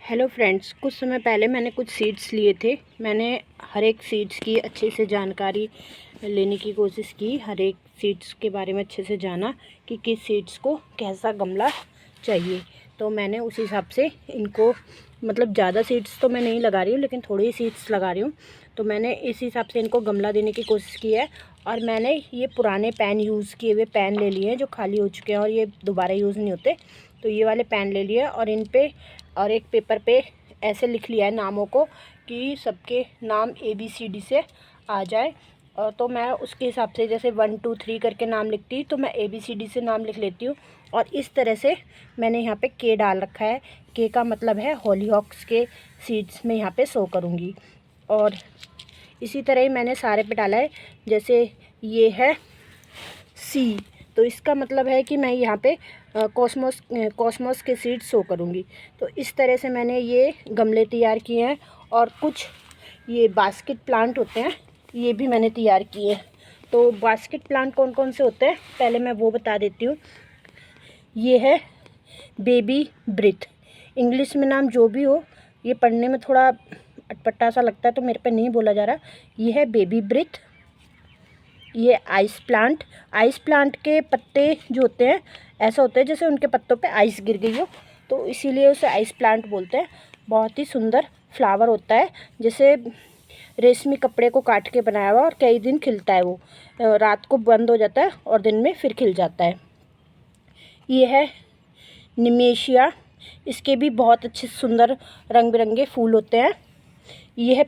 Hello friends, कुछ समय पहले मैंने कुछ सीड्स लिए थे। मैंने हर एक सीड्स की अच्छे से जानकारी लेने की कोशिश की। हर एक सीड्स के बारे में अच्छे से जाना कि किस सीड्स को कैसा गमला चाहिए। तो मैंने उस हिसाब से इनको ज़्यादा सीड्स तो मैं नहीं लगा रही हूँ, लेकिन थोड़ी सीड्स लगा रही हूँ। तो मैंने इस हिसाब से इनको गमला देने की कोशिश की है। और मैंने ये पुराने पैन यूज़ किए हुए पैन ले लिए हैं जो खाली हो चुके हैं और ये दोबारा यूज़ नहीं होते। तो ये वाले पैन ले लिए और इन पे और एक पेपर पे ऐसे लिख लिया है नामों को कि सबके नाम ABCD से आ जाए। तो मैं उसके हिसाब से जैसे 1 2 3 करके नाम लिखती, तो मैं ABCD से नाम लिख लेती हूँ। और इस तरह से मैंने यहाँ पे के डाल रखा है। के का मतलब है हॉलीहॉक्स के सीड्स में यहाँ पे शो करूँगी। और इसी तरह ही मैंने सारे पे डाला है। जैसे ये है C, तो इसका मतलब है कि मैं यहाँ पे कॉस्मोस के सीड्स शो करूँगी। तो इस तरह से मैंने ये गमले तैयार किए हैं। और कुछ ये बास्केट प्लांट होते हैं, ये भी मैंने तैयार किए हैं। तो बास्केट प्लांट कौन कौन से होते हैं पहले मैं वो बता देती हूँ। ये है बेबी ब्रिथ, इंग्लिश में नाम जो भी हो, ये पढ़ने में थोड़ा अटपटा सा लगता है तो मेरे पे नहीं बोला जा रहा। ये है बेबी ब्रिथ। ये आइस प्लांट के पत्ते जो होते हैं ऐसा होता है जैसे उनके पत्तों पे आइस गिर गई हो, तो इसीलिए उसे आइस प्लांट बोलते हैं। बहुत ही सुंदर फ्लावर होता है, जैसे रेशमी कपड़े को काट के बनाया हुआ, और कई दिन खिलता है वो। रात को बंद हो जाता है और दिन में फिर खिल जाता है। ये है निमेशिया, इसके भी बहुत अच्छे सुंदर रंग बिरंगे फूल होते हैं। ये है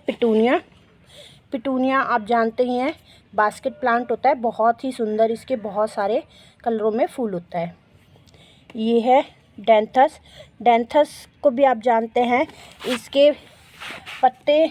पिटूनिया आप जानते ही हैं, बास्केट प्लांट होता है, बहुत ही सुंदर, इसके बहुत सारे कलरों में फूल होता है। ये है डेंथस को भी आप जानते हैं, इसके पत्ते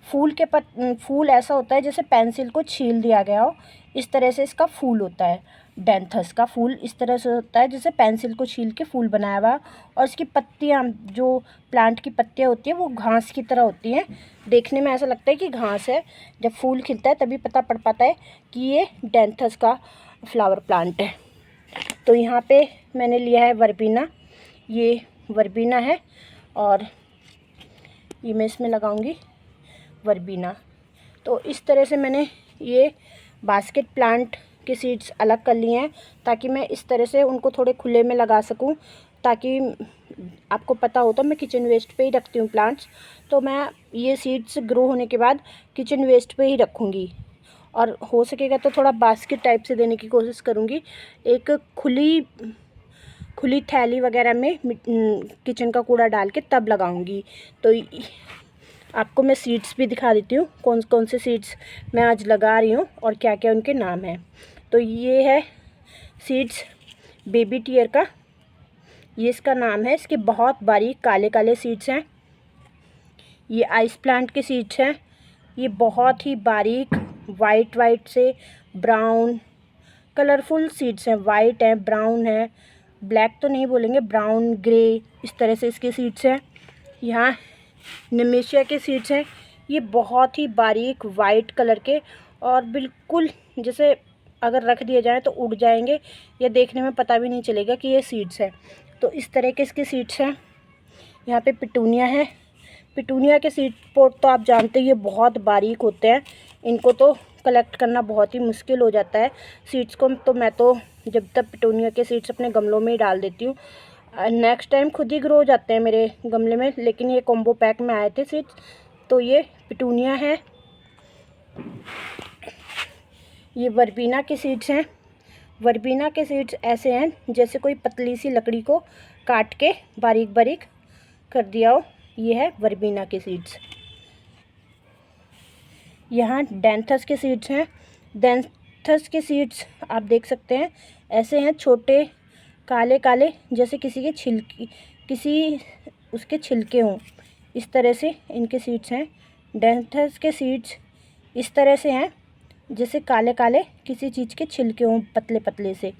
फूल ऐसा होता है जैसे पेंसिल को छील दिया गया हो, इस तरह से इसका फूल होता है। डेंथस का फूल इस तरह से होता है जैसे पेंसिल को छील के फूल बनाया हुआ। और इसकी पत्तियाँ, जो प्लांट की पत्तियाँ होती हैं वो घास की तरह होती हैं, देखने में ऐसा लगता है कि घास है। जब फूल खिलता है तभी पता पड़ पाता है कि ये डेंथस का फ्लावर प्लांट है। तो यहाँ पे मैंने लिया है वर्बीना, ये वर्बीना है और ये मैं इसमें लगाऊंगी वर्बीना। तो इस तरह से मैंने ये बास्केट प्लांट के सीड्स अलग कर लिए हैं, ताकि मैं इस तरह से उनको थोड़े खुले में लगा सकूं। ताकि आपको पता हो तो मैं किचन वेस्ट पे ही रखती हूँ प्लांट्स, तो मैं ये सीड्स ग्रो होने के बाद किचन वेस्ट पे ही रखूँगी। और हो सकेगा तो थोड़ा बास्केट टाइप से देने की कोशिश करूँगी, एक खुली थैली वगैरह में किचन का कूड़ा डाल के तब लगाऊंगी। तो आपको मैं सीड्स भी दिखा देती हूँ कौन कौन से सीड्स मैं आज लगा रही हूँ और क्या क्या उनके नाम हैं। तो ये है सीड्स बेबी टियर का, ये इसका नाम है। इसके बहुत बारीक काले काले सीड्स हैं। ये आइस प्लांट के सीड्स हैं, ये बहुत ही बारीक वाइट से ब्राउन कलरफुल सीड्स हैं। वाइट है, ब्राउन है, ब्लैक तो नहीं बोलेंगे, ब्राउन ग्रे, इस तरह से इसके सीड्स हैं। यहाँ निमेशिया के सीड्स हैं, ये बहुत ही बारीक वाइट कलर के, और बिल्कुल जैसे अगर रख दिए जाएँ तो उड़ जाएंगे, या देखने में पता भी नहीं चलेगा कि ये सीड्स हैं। तो इस तरह के इसके सीड्स हैं। यहाँ पे पिटूनिया है, पिटूनिया के सीड पोट तो आप जानते हैं ये बहुत बारीक होते हैं, इनको तो कलेक्ट करना बहुत ही मुश्किल हो जाता है सीड्स को। तो मैं तो जब तक पिटूनिया के सीड्स अपने गमलों में ही डाल देती हूँ। नेक्स्ट टाइम खुद ही ग्रो हो जाते हैं मेरे गमले में, लेकिन ये कॉम्बो पैक में आए थे सीड्स। तो ये पिटूनिया है, ये वर्बीना के सीड्स हैं। वर्बीना के सीड्स ऐसे हैं जैसे कोई पतली सी लकड़ी को काट के बारीक बारीक कर दिया हो, ये है वर्बीना के सीड्स। यहाँ डेंथस के सीड्स हैं। डेंथस के सीड्स आप देख सकते हैं ऐसे हैं, छोटे काले काले, जैसे किसी उसके छिलके हों, इस तरह से इनके सीड्स हैं। डेंथस के सीड्स इस तरह से हैं जैसे काले काले किसी चीज़ के छिलके हों, पतले पतले से।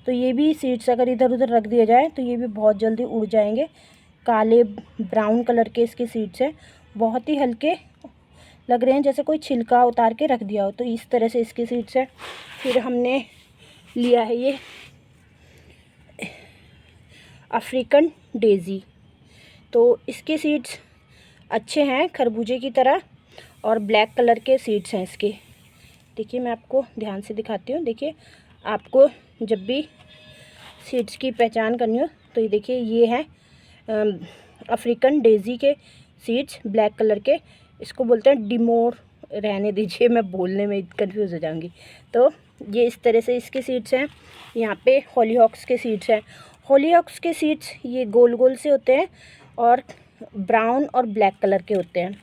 तो ये भी सीड्स अगर इधर उधर रख दिया जाए तो ये भी बहुत जल्दी उड़ जाएंगे। काले ब्राउन कलर के इसके सीड्स हैं, बहुत ही हल्के लग रहे हैं जैसे कोई छिलका उतार के रख दिया हो। तो इस तरह से इसके सीड्स हैं। फिर हमने लिया है ये अफ्रीकन डेज़ी, तो इसके सीड्स अच्छे हैं खरबूजे की तरह, और ब्लैक कलर के सीड्स हैं इसके। देखिए मैं आपको ध्यान से दिखाती हूँ। देखिए आपको जब भी सीड्स की पहचान करनी हो तो ये देखिए, ये हैं अफ्रीकन डेज़ी के सीड्स, ब्लैक कलर के। इसको बोलते हैं डिमोर, रहने दीजिए, मैं बोलने में कंफ्यूज हो जाऊंगी। तो ये इस तरह से इसके सीड्स हैं। यहाँ पे हॉलीहॉक्स के सीड्स हैं। हॉलीहॉक्स के सीड्स ये गोल गोल से होते हैं और ब्राउन और ब्लैक कलर के होते हैं।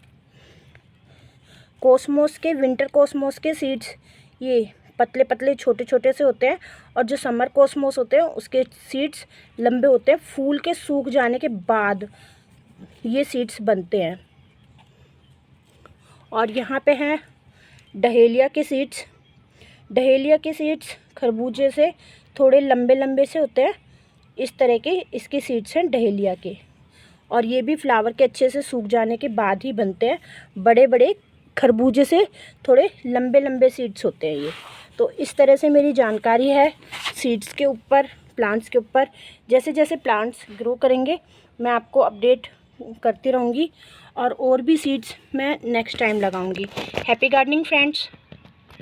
कोसमोस के, विंटर कोसमोस के सीड्स ये पतले पतले छोटे छोटे से होते हैं, और जो समर कोसमोस होते हैं उसके सीड्स लंबे होते हैं। फूल के सूख जाने के बाद ये सीड्स बनते हैं। और यहाँ पे हैं डहेलिया के सीड्स। डहेलिया के सीड्स खरबूजे से थोड़े लंबे लंबे से होते हैं, इस तरह के इसके सीड्स हैं डहेलिया के। और ये भी फ्लावर के अच्छे से सूख जाने के बाद ही बनते हैं। बड़े बड़े खरबूजे से थोड़े लंबे लंबे सीड्स होते हैं ये। तो इस तरह से मेरी जानकारी है सीड्स के ऊपर, प्लांट्स के ऊपर। जैसे जैसे प्लांट्स ग्रो करेंगे मैं आपको अपडेट करती रहूँगी, और भी सीड्स मैं नेक्स्ट टाइम लगाऊंगी। Happy gardening friends.